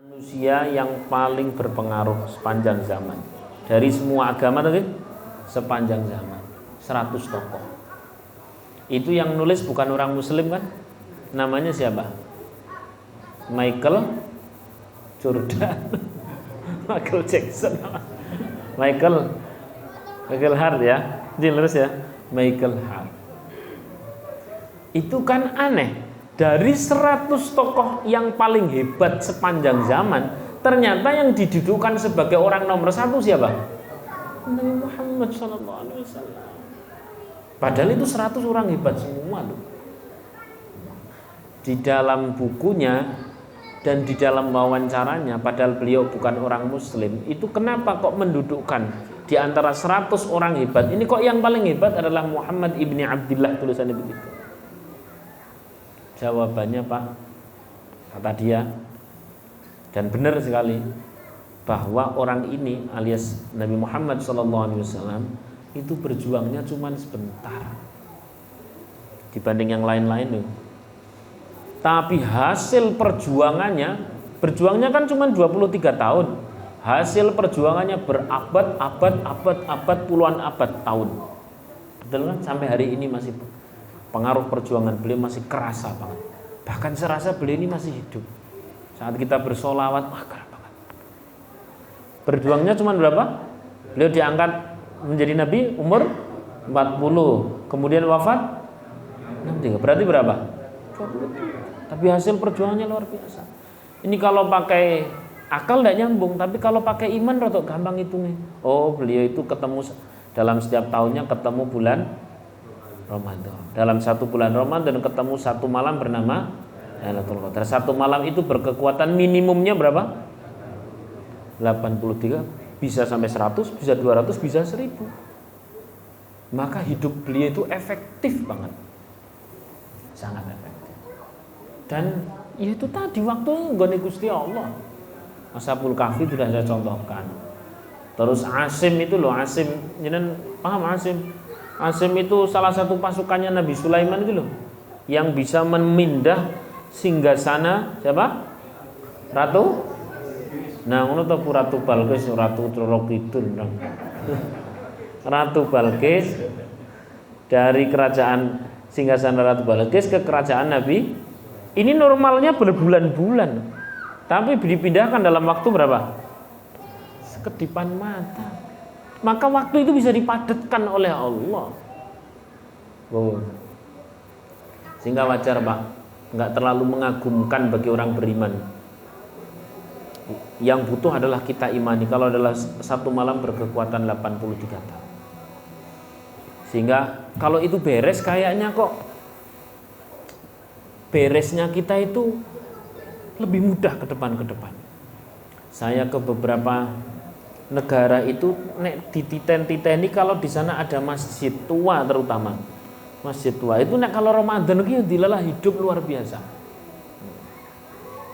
Manusia yang paling berpengaruh sepanjang zaman dari semua agama tadi, sepanjang zaman 100 tokoh. Itu yang nulis bukan orang muslim kan? Namanya siapa? Michael Jordan. Michael Jackson. Michael Hart ya. Jelas ya, Michael Hart. Itu kan aneh. Dari 100 tokoh yang paling hebat sepanjang zaman, ternyata yang didudukkan sebagai orang nomor 1 siapa? Nabi Muhammad SAW. Padahal itu 100 orang hebat semua loh. Di dalam bukunya dan di dalam wawancaranya, padahal beliau bukan orang muslim, itu kenapa kok mendudukkan di antara 100 orang hebat ini, kok yang paling hebat adalah Muhammad ibni Abdullah, tulisannya begitu. Jawabannya Pak, kata dia, dan benar sekali, bahwa orang ini alias Nabi Muhammad SAW itu berjuangnya cuma sebentar dibanding yang lain-lain loh. Tapi hasil berjuangnya kan cuma 23 tahun. Hasil perjuangannya berabad-abad, puluhan abad tahun. Betul kan? Sampai hari ini masih pengaruh perjuangan beliau masih kerasa banget. Bahkan serasa beliau ini masih hidup. Saat kita bersolawat, wah keren banget. Berjuangnya cuma berapa? Beliau diangkat menjadi nabi umur 40, kemudian wafat 63. Berarti berapa? 20. Tapi hasil perjuangannya luar biasa. Ini kalau pakai akal tidak nyambung, tapi kalau pakai iman rotok gampang hitungnya. Oh, beliau itu ketemu dalam setiap tahunnya ketemu bulan Ramadan. Dalam satu bulan Ramadan ketemu satu malam bernama Lailatul Qadar. Satu malam itu berkekuatan minimumnya berapa? 83, bisa sampai 100, bisa 200, bisa 1000. Maka hidup beliau itu efektif banget. Sangat efektif. Dan ya itu tadi waktu nggone Gusti Allah. Ashabul Kahfi sudah saya contohkan. Terus Asim itu loh, Asim, jenengan paham Asim? Asim itu salah satu pasukannya Nabi Sulaiman itu loh, yang bisa memindah singgasana siapa? Ratu? Nah, ngono to Ratu Balkis, Ratu Roro Kidul. Ratu Balkis dari kerajaan singgasana Ratu Balkis ke kerajaan Nabi. Ini normalnya berbulan-bulan, tapi dipindahkan dalam waktu berapa? Sekedipan mata. Maka waktu itu bisa dipadatkan oleh Allah. Sehingga wajar Pak, nggak terlalu mengagumkan bagi orang beriman. Yang butuh adalah kita imani. Kalau adalah satu malam berkekuatan 83 tahun. Sehingga kalau itu beres, kayaknya kok beresnya kita itu lebih mudah ke depan. Saya ke beberapa negara itu nek dititen-titeni kalau di sana ada masjid tua, terutama masjid tua itu nek kalau Ramadan iki dilalah hidup luar biasa.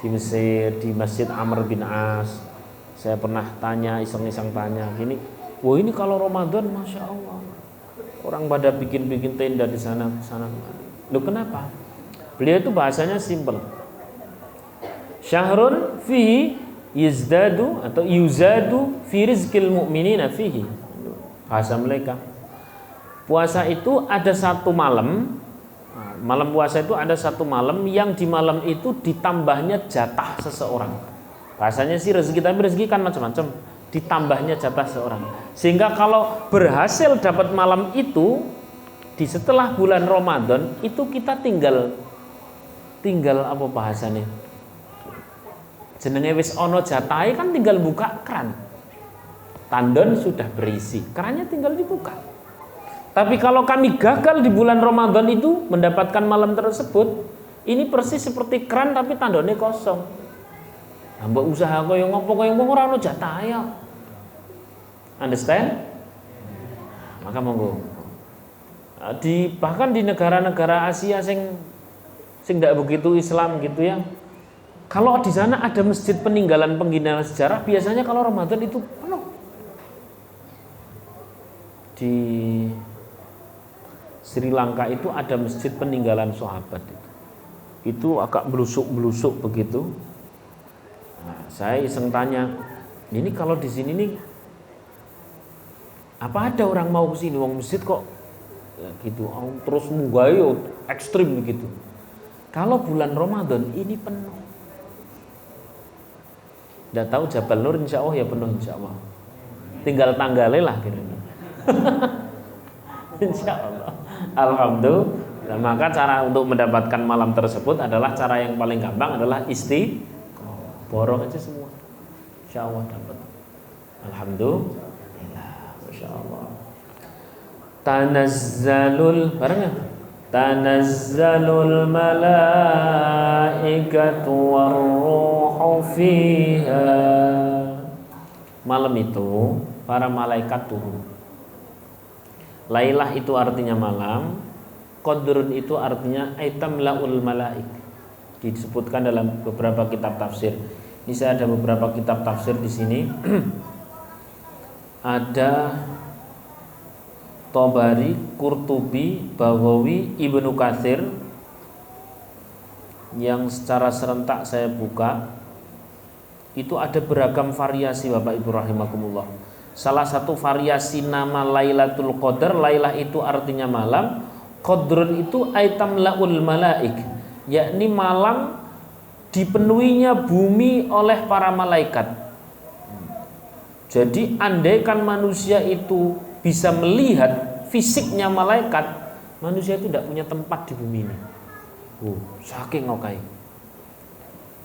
Di Mesir, di Masjid Amr bin As, saya pernah tanya, iseng-iseng tanya gini, wah ini kalau Ramadan Masya Allah orang pada bikin tenda di sana. Loh kenapa? Beliau itu bahasanya simple. Syahrun fihi yazdadu atau yuzadu fi rizqil mu'minina fihi. Bahasa mereka. Puasa itu ada satu malam. Malam puasa itu ada satu malam yang di malam itu ditambahnya jatah seseorang. Bahasanya sih rezeki, tapi rezeki kan macam-macam. Ditambahnya jatah seseorang. Sehingga kalau berhasil dapat malam itu di setelah bulan Ramadan itu kita tinggal apa bahasanya? Jenenge wis ono jatahe kan tinggal buka keran. Tandon sudah berisi, kerannya tinggal dibuka. Tapi kalau kami gagal di bulan Ramadan itu mendapatkan malam tersebut, ini persis seperti keran tapi tandonnya kosong. Mbok usaha koyo ngopo koyo ora ono jatahe ya. Understand? Maka monggo. Bahkan di negara-negara Asia sing tidak begitu Islam gitu ya. Kalau di sana ada masjid peninggalan sejarah, biasanya kalau Ramadan itu penuh. Di Sri Lanka itu ada masjid peninggalan sahabat itu agak belusuk begitu. Nah, saya iseng tanya, ini kalau di sini nih apa ada orang mau ke sini? Wong masjid kok ya gitu, terus munggah ekstrim begitu. Kalau bulan Ramadan ini penuh. Nggak tahu Jabal Nur insya Allah ya penuh insya Allah. Tinggal tanggalnya lah kira-kira. Insya Allah. Alhamdulillah. Maka cara untuk mendapatkan malam tersebut adalah cara yang paling gampang adalah borong aja semua. Insya Allah dapat. Alhamdulillah. Masya Allah. Tanazzalul barengnya. Tanazzalul malaikatu warruhu fiha. Malam itu para malaikat turun. Lailah itu artinya malam, qadrun itu artinya aitam laul malaik. Disebutkan dalam beberapa kitab tafsir. Ini saya ada beberapa kitab tafsir di sini. Ada Tobari, Qurtubi, Baghawi, Ibnu Katsir yang secara serentak saya buka. Itu ada beragam variasi Bapak Ibu rahimakumullah. Salah satu variasi nama Lailatul Qadar, Lailah itu artinya malam, Qadrun itu aitam laul malaik, yakni malam dipenuhinya bumi oleh para malaikat. Jadi andaikan manusia itu bisa melihat fisiknya malaikat, manusia itu tidak punya tempat di bumi ini. Saking ngokai.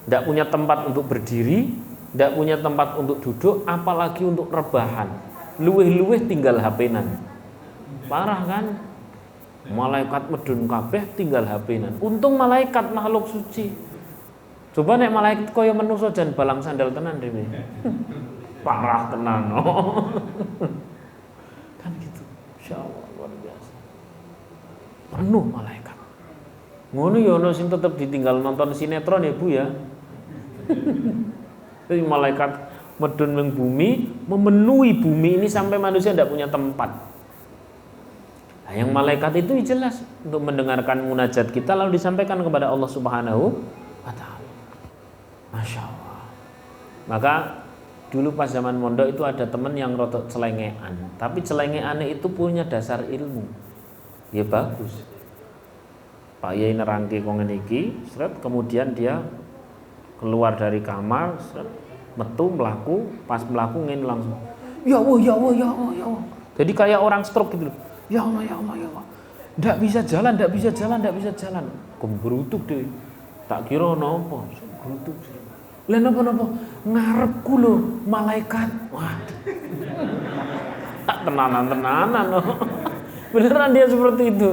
Tidak punya tempat untuk berdiri, tidak punya tempat untuk duduk, apalagi untuk rebahan. Luweh-luweh tinggal HP-nan. Parah kan? Malaikat medun kabeh tinggal HP-nan. Untung malaikat makhluk suci. Coba nek malaikat kaya menungso jan balang sandal tenan dhewe. Parah tenan. Kan gitu. Insyaallah luar biasa. Penuh malaikat. Ngono ya ono sing tetep ditinggal nonton sinetron ya Bu ya. Jadi malaikat medun ning bumi, memenuhi bumi ini sampai manusia tidak punya tempat. Nah, yang malaikat itu jelas untuk mendengarkan munajat kita lalu disampaikan kepada Allah Subhanahu wa taala. Masya Allah. Maka dulu pas zaman mondok itu ada teman yang rotok celengean, tapi celengeannya itu punya dasar ilmu. Ya bagus. Pak Yai nerangke kongen iki, kemudian dia keluar dari kamar, metu melaku, pas melaku ngene langsung. Ya Allah, ya Allah, ya Allah, ya Allah. Jadi kayak orang stroke gitu loh. Ya Allah, ya Allah, ya Allah. Enggak bisa jalan, enggak bisa jalan, enggak bisa jalan. Kembrutuk deh. Tak kira napa, kembrutuk. Lah napa-napa ngarepku lho malaikat. Wah. Tenanan-tenanan loh. Beneran dia seperti itu.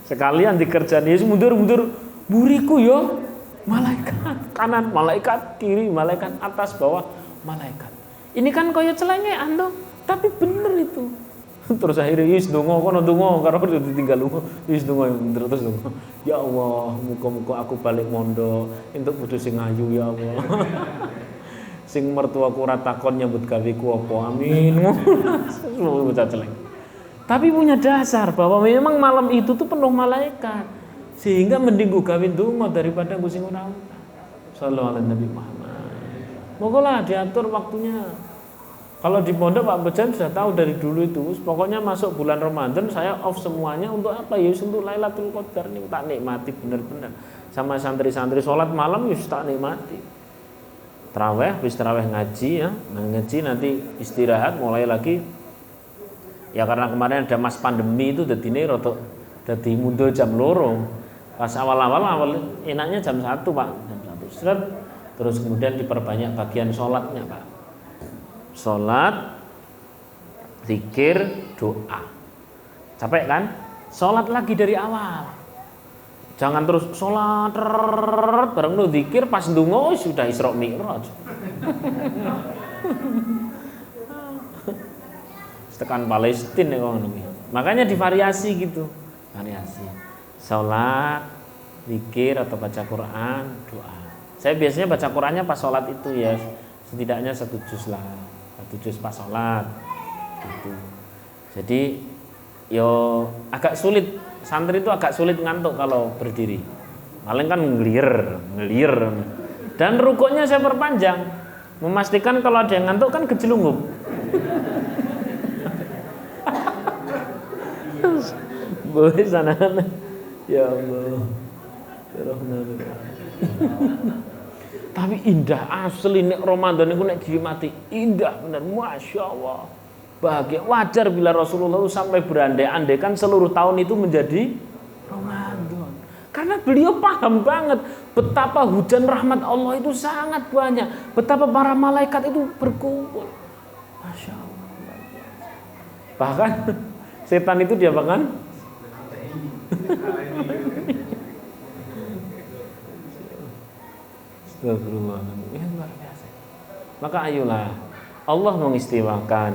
Sekalian dikerjain Yesus mundur-mundur buriku yo malaikat kanan, malaikat kiri, malaikat atas bawah, malaikat. Ini kan kaya celengean toh, tapi bener itu. Terus akhirnya Yesus donga kono donga karo ditinggal lunga. Yesus donga terus donga. Ya Allah, muga-muga aku balik mondok entuk bojo sing ayu ya Allah. Sing mertuaku ora takon nyambut gaweku apa. Amin. Semua bocah celeng. Tapi punya dasar bahwa memang malam itu tuh penuh malaikat. Sehingga mending gue kawin donga daripada gue sing ora. Sallallahu alaihi Nabi Muhammad. Moga diatur waktunya. Kalau di pondok Pak Bejan sudah tahu dari dulu itu. Pokoknya masuk bulan Ramadan saya off semuanya untuk apa ya? Untuk Lailatul Qadar nih tak nikmati bener-bener. Sama santri-santri sholat malam ya tak nikmati. Tarawih, habis tarawih ngaji ya. Ngaji nanti istirahat mulai lagi. Ya karena kemarin ada mas pandemi itu dadine rotok dadi mundur jam 2. Pas awal-awal enaknya jam 1 Pak, jam 1 seret. Terus kemudian diperbanyak bagian sholatnya Pak. Sholat, zikir, doa. Capek kan? Sholat lagi dari awal. Jangan terus sholat bareng nu zikir pas ndonga sudah Isra Mi'raj. Tekan Palestina ngono iki. Makanya divariasi gitu. Variasi. Salat, zikir atau baca Quran, doa. Saya biasanya baca Qurannya pas salat itu ya, setidaknya 1 juz lah. 1 juz pas salat. Gitu. Jadi yo agak sulit, santri itu agak sulit ngantuk kalau berdiri. Paling kan ngelir. Dan rukuknya saya perpanjang, memastikan kalau ada yang ngantuk kan kejelungup. Boleh sana. Ya Allah. Tapi indah asli nek Ramadan itu nek dinikmati indah benar, masya Allah. Bahagia, wajar bila Rasulullah sampai berandai-andai kan seluruh tahun itu menjadi Ramadan. Karena beliau paham banget betapa hujan rahmat Allah itu sangat banyak, betapa para malaikat itu berkumpul. Masya Allah. Bahkan setan itu diapakan? Astagfirullahaladzim. Luar biasa. Maka ayolah, Allah mengistimewakan,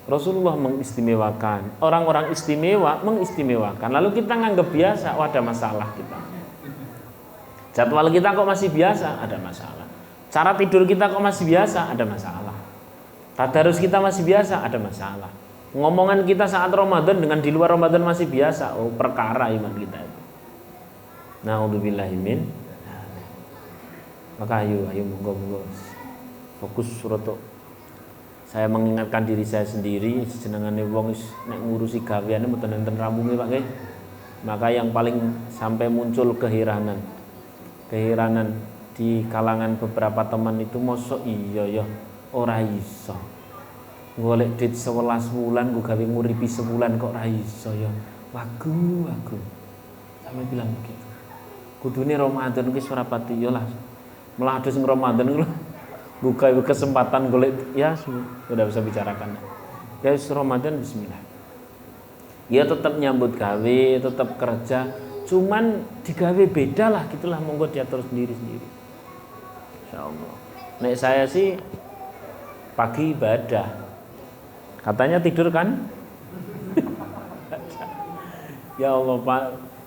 Rasulullah mengistimewakan, orang-orang istimewa mengistimewakan. Lalu kita nganggap biasa, ada masalah kita. Jadwal kita kok masih biasa, ada masalah. Cara tidur kita kok masih biasa, ada masalah. Tadarus kita masih biasa, ada masalah. Ngomongan kita saat Ramadan dengan di luar Ramadan masih biasa, oh perkara iman kita itu. Na'udzubillahi min. Maka ayo monggo fokus surat. Saya mengingatkan diri saya sendiri, jenengane wong nek ngurusi gaweane mboten enten rampunge Pak nggih. Maka yang paling sampai muncul keheranan di kalangan beberapa teman itu, mosok iya ya ora iso. Golek duit 11 bulan gue gawe nguripi sebulan kok ora iso ya. Wagu. Sampai bilang begitu. Kudune Ramadan ki ora pati ya lah. Melah adus Ramadan ku buka kesempatan golek ya sudah bisa bicarakan. Ya Ramadan bismillah. Ya tetap nyambut gawe, tetap kerja, cuman digawe beda lah gitulah, monggo diatur sendiri-sendiri. Insyaallah. Nek saya sih pagi ibadah. Katanya tidur kan? Ya Allah Pak,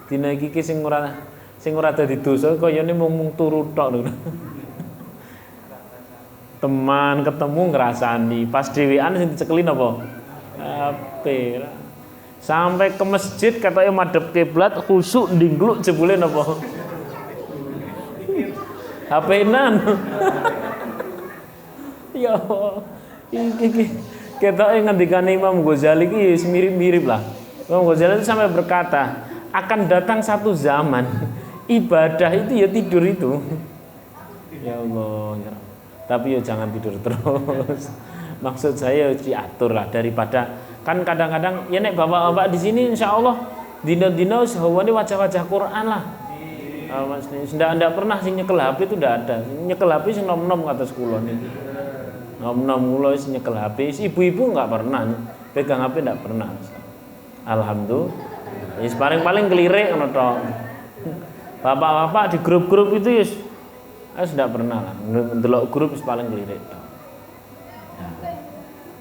dina iki sing ora dadi dosa kayane mung turu tok lho. Teman ketemu ngrasani, pas dhewean sing dicekelin apa? Ape. Sampai ke masjid katanya madhep kiblat, khusuk ndingkluk jebule napa? HP-nan. Ya Allah. Iki ketoke ngendikane Imam Ghazali iki mirip-mirip lah. Imam Ghazali itu sampai berkata, akan datang satu zaman ibadah itu ya tidur itu. Ya Allah, ya. Tapi ya jangan tidur terus. Maksud saya diatur lah, daripada kan kadang-kadang ya nek bapak-bapak di sini insya Allah dina-dina sehawane wajah-wajah Quran lah. Ndak pernah sing nyekel HP itu ndak ada. Nyekel HP sing nom-nom kata sekolah niki. Nom-nom kula sing nyekel HP, ibu-ibu enggak pernah pegang HP, ndak pernah. Alhamdulillah. Wis paling kelirik ngono tok. Bapak-bapak di grup-grup itu wis ndak pernah lah. Ndelok grup wis paling kelirik tok.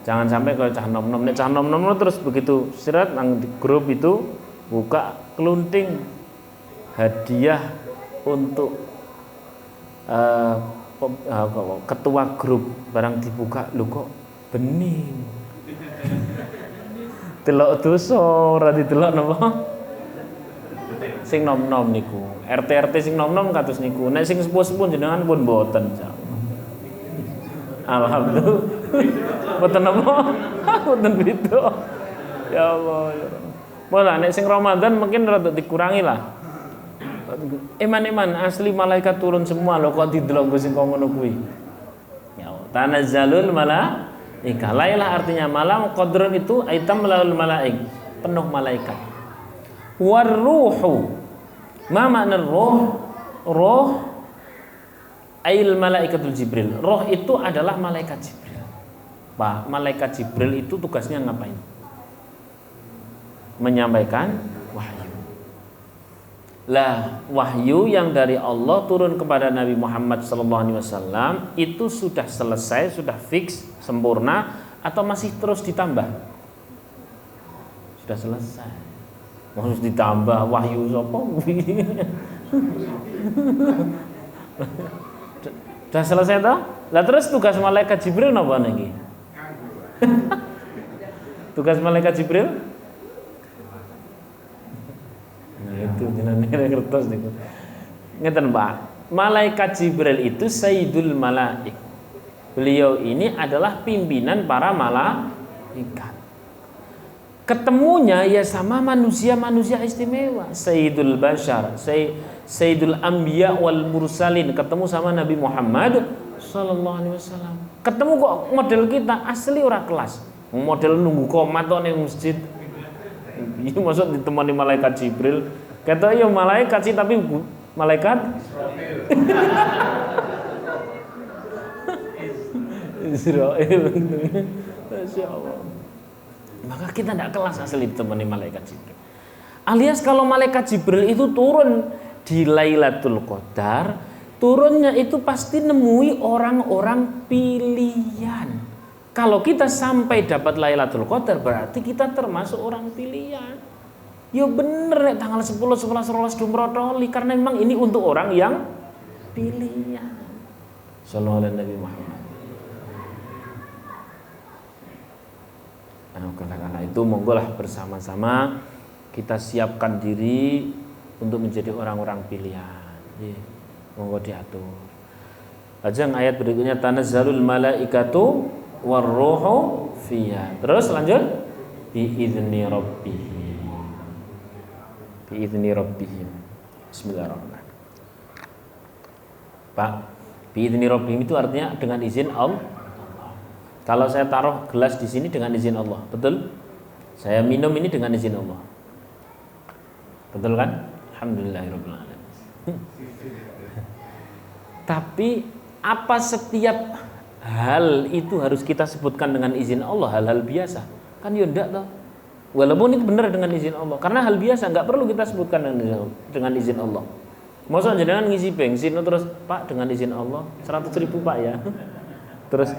Jangan sampai kalau cah nom-nom, nek cah nom-nom terus begitu sirat nang di grup itu buka kelunting hadiah untuk ketua grup, barang dibuka lu kok bening. Delok dosa ora didelok napa? Sing nom-nom niku, RT sing nom-nom kados niku. Nek sing sepuh-sepuh jenengan pun mboten. Alhamdulillah. Mboten napa? Mboten beda. Ya Allah, ya Allah. Mula nek sing Ramadan mungkin rada dikurangi lah. Eman asli malaikat turun semua lho kok didelok sing ngono kuwi. Ya Allah, tanazzalul malaika. Lailah artinya malam, qadrun itu aitam laul malaik, penuh malaikat. Waruhu. Ma makna ruh? Ruh ail malaikatul Jibril. Roh itu adalah malaikat Jibril. Pak, malaikat Jibril itu tugasnya ngapain? Menyampaikan wahyu. Lah, wahyu yang dari Allah turun kepada Nabi Muhammad SAW itu sudah selesai, sudah fix, sempurna, atau masih terus ditambah? Sudah selesai. Harus ditambah wahyu sapa? Sudah selesai toh? Lah terus tugas malaikat Jibril napa niki? Tugas malaikat Jibril? Nah, itu jenenge kertas niku. Ngeten Pak. malaikat Jibril itu Sayyidul Malaik. Beliau ini adalah pimpinan para malaikat. Ketemunya ya sama manusia-manusia istimewa. Sayyidul Bashar, Sayyidul Anbiya wal Mursalin, ketemu sama Nabi Muhammad sallallahu alaihi wasallam. Ketemu kok model kita asli ora kelas. Model nunggu komat tok ning masjid. Iki maksud ditemani malaikat Jibril. Kata ya malaikat sih tapi malaikat Israel. Masya Allah. Maka kita tidak kelas asli ditemani malaikat Jibril. Alias kalau malaikat Jibril itu turun di Lailatul Qadar, turunnya itu pasti nemui orang-orang pilihan. Kalau kita sampai dapat Lailatul Qadar berarti kita termasuk orang pilihan. Ya bener nek tanggal 10, 11, 12 Dumrotoli karena memang ini untuk orang yang pilihan. Sallallahu alaihi Nabi Muhammad. Karena itu monggolah bersama-sama kita siapkan diri untuk menjadi orang-orang pilihan. Monggo diatur. Lajeng ayat berikutnya tanazzalul malaikatu warruhu fiha. Terus lanjut biizni rabbihim. Biizni rabbihim. Bismillahirrahmanirrahim. Pak, biizni rabbihim itu artinya dengan izin Allah. Kalau saya taruh gelas di sini dengan izin Allah, betul? Saya minum ini dengan izin Allah, betul kan? Alhamdulillahirabbil alamin. Tapi apa setiap hal itu harus kita sebutkan dengan izin Allah? Hal-hal biasa kan ya enggak toh. Walaupun itu benar dengan izin Allah, karena hal biasa enggak perlu kita sebutkan dengan izin Allah. Masa jenengan ngisi bensin terus Pak dengan izin Allah 100.000 Pak ya. Terus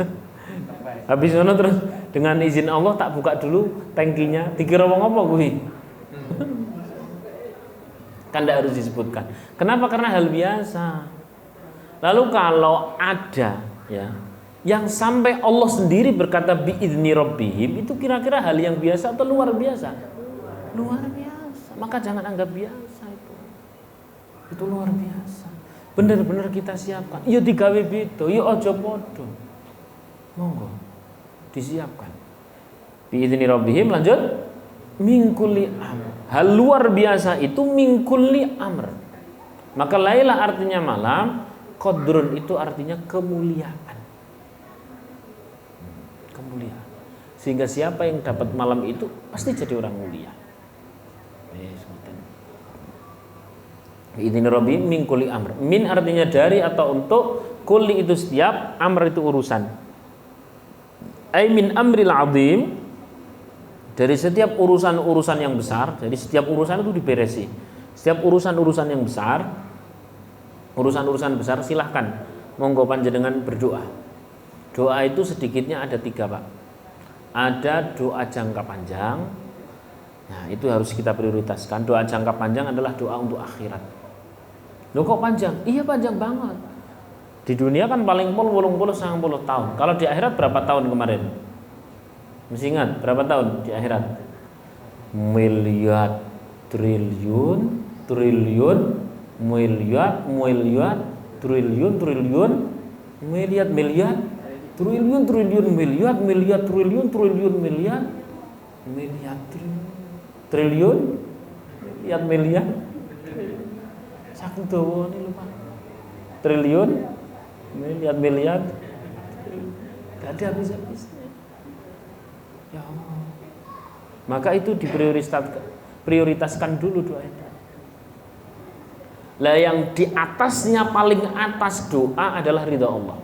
habis itu terus dengan izin Allah tak buka dulu tangkinya, dikira wong apa kuwi? Kan tidak harus disebutkan. Kenapa? Karena hal biasa. Lalu kalau ada ya yang sampai Allah sendiri berkata biizni rabbihim, itu kira-kira hal yang biasa atau luar biasa? Luar biasa. Maka jangan anggap biasa itu. Itu luar biasa. Benar-benar kita siapkan. Ya digawe beda, ya aja padha. Monggo disiapkan. Biizni rabbihim lanjut min kulli amr. Hal luar biasa itu min kulli amr. Maka laila artinya malam, qadrun itu artinya kemuliaan. Kemuliaan. Sehingga siapa yang dapat malam itu pasti jadi orang mulia. Biizni rabbihim min kulli amr. Min artinya dari atau untuk, kulli itu setiap, amr itu urusan. Ai min amril azim, dari setiap urusan-urusan yang besar. Jadi setiap urusan itu diberesi. Setiap urusan-urusan yang besar, urusan-urusan besar silahkan monggo panjenengan berdoa. Doa itu sedikitnya ada 3 Pak. Ada doa jangka panjang. Nah itu harus kita prioritaskan. Doa jangka panjang adalah doa untuk akhirat. Loh kok panjang? Iya panjang banget. Di dunia kan paling 80-90 tahun. Kalau di akhirat berapa tahun kemarin? Mesti ingat berapa tahun di akhirat? Miliar, triliun, triliun, miliar, miliar, triliun, triliun, miliar, miliar, triliun, triliun, miliar, miliar, triliun, triliun, miliar, miliar, triliun, miliar, miliar. Saking dawa ini lupa. Triliun, miliar, gak ada habis-habisnya. Ya Allah. Maka itu diprioritaskan dulu doa itu. Lah yang di atasnya paling atas doa adalah ridha Allah.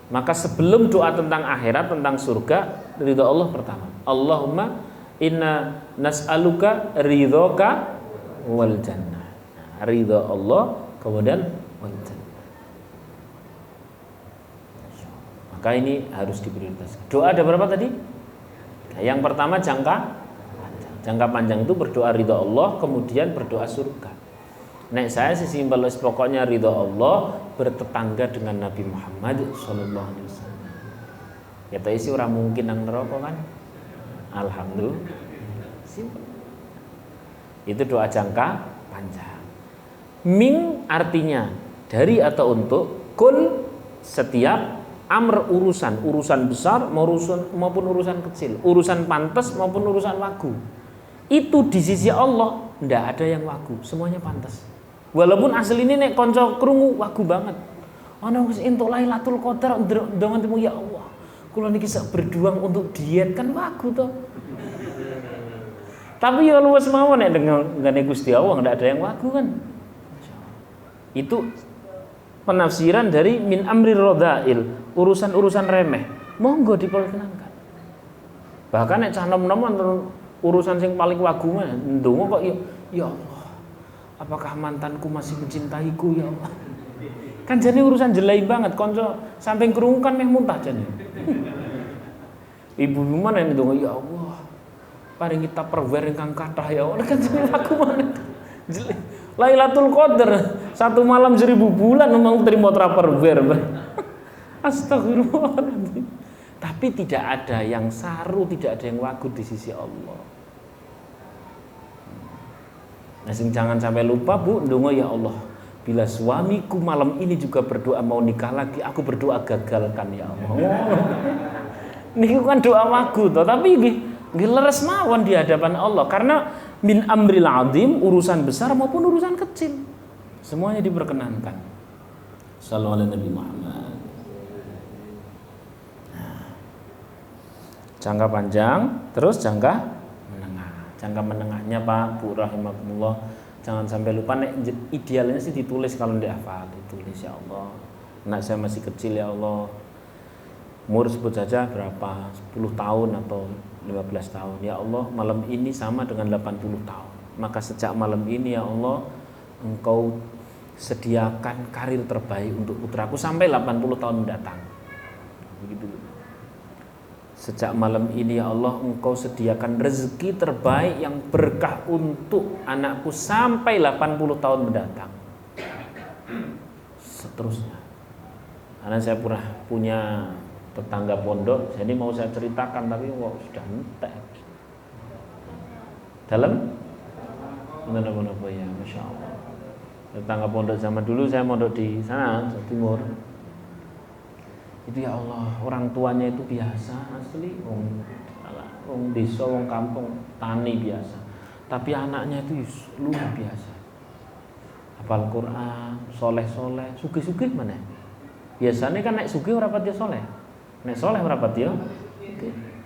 Maka sebelum doa tentang akhirat, tentang surga, ridha Allah pertama. Allahumma inna nas'aluka ridhoka wal jannah. Nah, ridha Allah kemudian wal jannah. Maka ini harus diprioritaskan. Doa ada berapa tadi? Yang pertama jangka panjang. Jangka panjang itu berdoa ridha Allah, kemudian berdoa surga. Nek saya sisi balas pokoknya ridha Allah, bertetangga dengan Nabi Muhammad sallallahu alaihi wasallam. Ya tapi sih orang mungkin nang neraka kan? Alhamdulillah. Simpel. Itu doa jangka panjang. Min artinya dari atau untuk, kul setiap, amr urusan besar maupun urusan kecil, urusan pantas maupun urusan wagu. Itu di sisi Allah ndak ada yang wagu, semuanya pantas. Walaupun asli ini nek konco krungu wagu banget. Ana wis entuk Lailatul Qadar ndonga temu ya Allah. Kula niki sak berjuang untuk diet kan wagu to. Tapi ya luwes mawon nek ngene Gusti Allah ndak ada yang wagu kan. Itu penafsiran dari min amri radhail, urusan-urusan remeh. Monggo diperkenankan. Bahkan nek cah nom-nom urusan sing paling wagu mah ndonga kok ya Allah. Apakah mantanku masih mencintaiku ya Allah? Kan jane urusan jelai banget kanca samping krungu kan meh muntah jane. Ibu mana yang ndonga ya Allah. Paringi Tupperware ingkang kathah ya Allah kan jane wagu mana. Lailatul Qadar 1 malam 1000 bulan memang terima Tupperware. Astagfirullahaladzim. Tapi tidak ada yang saru, tidak ada yang wagu di sisi Allah. Nah, jangan sampai lupa Bu, ndonga ya Allah. Bila suamiku malam ini juga berdoa mau nikah lagi, aku berdoa gagalkan ya Allah. Ini kan doa wagu toh, tapi nggih leres mawon di hadapan Allah karena min amril azim, urusan besar maupun urusan kecil. Semuanya diperkenankan. Sallallahu alaihi Nabi Muhammad. Jangka panjang, terus jangka menengah. Jangka menengahnya Pak Bu rahimakumullah, jangan sampai lupa nek idealnya sih ditulis kalau ndak hafal, ditulis ya Allah. Anak saya masih kecil ya Allah. Umur sebut saja berapa? 10 tahun atau 15 tahun. Ya Allah, malam ini sama dengan 80 tahun. Maka sejak malam ini ya Allah, Engkau sediakan karir terbaik untuk putraku sampai 80 tahun mendatang. Begitu. Sejak malam ini ya Allah, Engkau sediakan rezeki terbaik yang berkah untuk anakku sampai 80 tahun mendatang. Seterusnya. Karena saya pernah punya tetangga pondok, jadi mau saya ceritakan tapi sudah entek. Dalam apa ya, Masya Allah. Tetangga pondok zaman dulu saya mondok di sana, Jawa Timur. Itu ya Allah, orang tuanya itu biasa asli, wong desa, wong kampung, tani biasa. Tapi anaknya itu luar biasa. Hafal Quran, soleh, sugih-sugih mana? Biasanya kan nek sugih ora pati soleh. Nek soleh ora pati yo.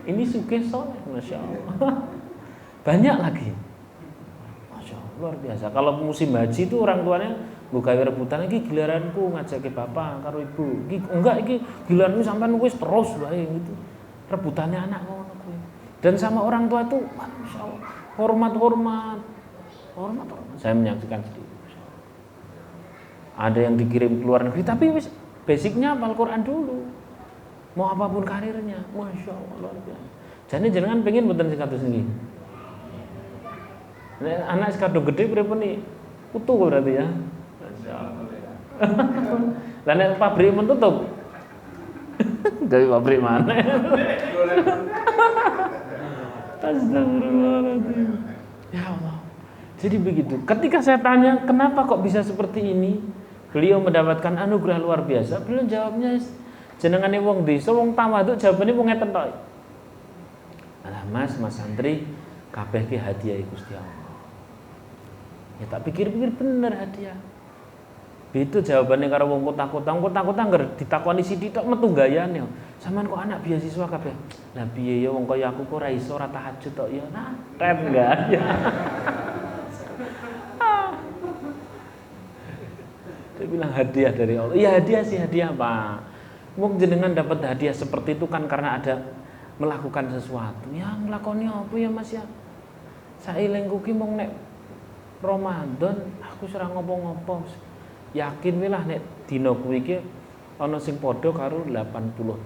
Ini sugih soleh, Masya Allah. Banyak lagi. Masya Allah, luar biasa. Kalau musim haji itu orang tuanya buka rebutan iki giliranku ngajake bapak karo ibu. Enggak iki giliranmu sampean wis terus wae gitu. Rebutannya anak ngono kuwi. Dan sama orang tua itu masyaallah hormat. Saya menyaksikan sendiri. Ada yang dikirim ke luar negeri tapi wis basicnya hafal Quran dulu. Mau apapun karirnya, Masya Allah luar biasa. Jadi jangan pengen mboten sing kados niki. Nek anak sekado gede pripun iki? Utuh berarti ya. Lah nek pabrik men tutup. Gawe pabrik mana? Astagfirullahaladzim. Ya Allah. Jadi begitu. Ketika saya tanya kenapa kok bisa seperti ini, beliau mendapatkan anugerah luar biasa. Beliau jawabnya jenengane wong desa, wong tawadhu, jawabane wong ngeten tok. Alah Mas santri kabeh ki hadiah Gusti Allah. Ya tak pikir-pikir bener hadiah. Itu jawabannya karo wong kota-kota ngger ditakoni sithik tok metu gayane. Sampeyan kok anak beasiswa kabeh. Lah piye ya wong kaya aku kok ora iso ora tahajud tok ya. Nah, tet enggak ya. Dia bilang hadiah dari Allah. Iya hadiah sih hadiah Pak. Wong jenengan dapat hadiah seperti itu kan karena ada melakukan sesuatu. Ya nglakoni apa ya Mas ya? Sailengku ki mung nek Ramadan aku ora ngopo-ngopo. Yakin wae lah nek dina kuwi iki ana sing padha karo 80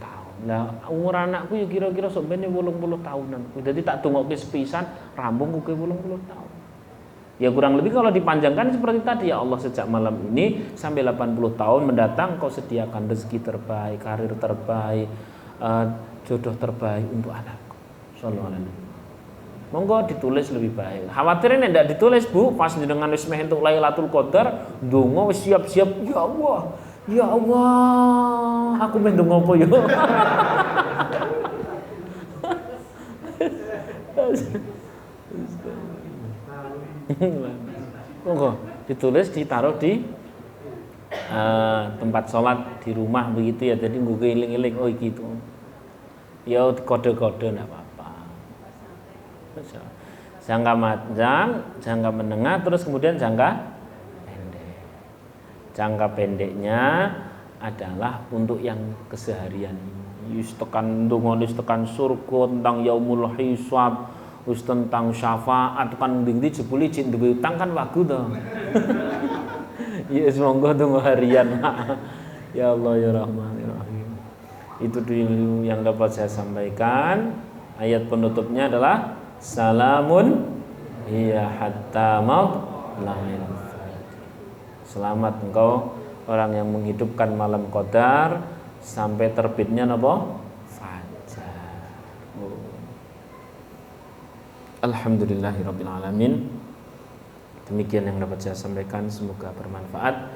tahun. Lah umur anakku ya kira-kira sok bene 80 tahunan. Dadi tak dongokke sepisan rambung kuwi 80 tahun. Ya kurang lebih kalau dipanjangkan seperti tadi ya Allah sejak malam ini sampai 80 tahun mendatang Kau sediakan rezeki terbaik, karir terbaik, jodoh terbaik untuk anakku. Sallallahu alaihi wasallam. monggo ditulis lebih baik. Khawatirin nek ndak ditulis, Bu, pas jenengan wis meh entuk Lailatul Qadar, ndonga wis siap-siap, ya Allah. Ya Allah, aku meh ndonga apa ya? Monggo ditulis, ditaruh di tempat sholat di rumah begitu ya. Jadi gue iling-iling, oh gitu. Ya kode-kode enggak apa-apa. Jangka panjang, jangka menengah, terus kemudian jangka pendek. Jangka pendeknya adalah untuk yang keseharian. Yus tekan donga, yus tekan surga, tentang yaumul hisab, wis tentang syafaat kan ndi jebule cek duwe utang kan wagu to. Ya semoga tunggu harian. Ya Allah ya Rahman ya Rahim. Itu dulu yang dapat saya sampaikan. Ayat penutupnya adalah salamun hiya hatta matla'il fajr. Selamat engkau orang yang menghidupkan malam qadar sampai terbitnya napa? Fajar. Alhamdulillahirabbil alamin. Demikian yang dapat saya sampaikan, semoga bermanfaat.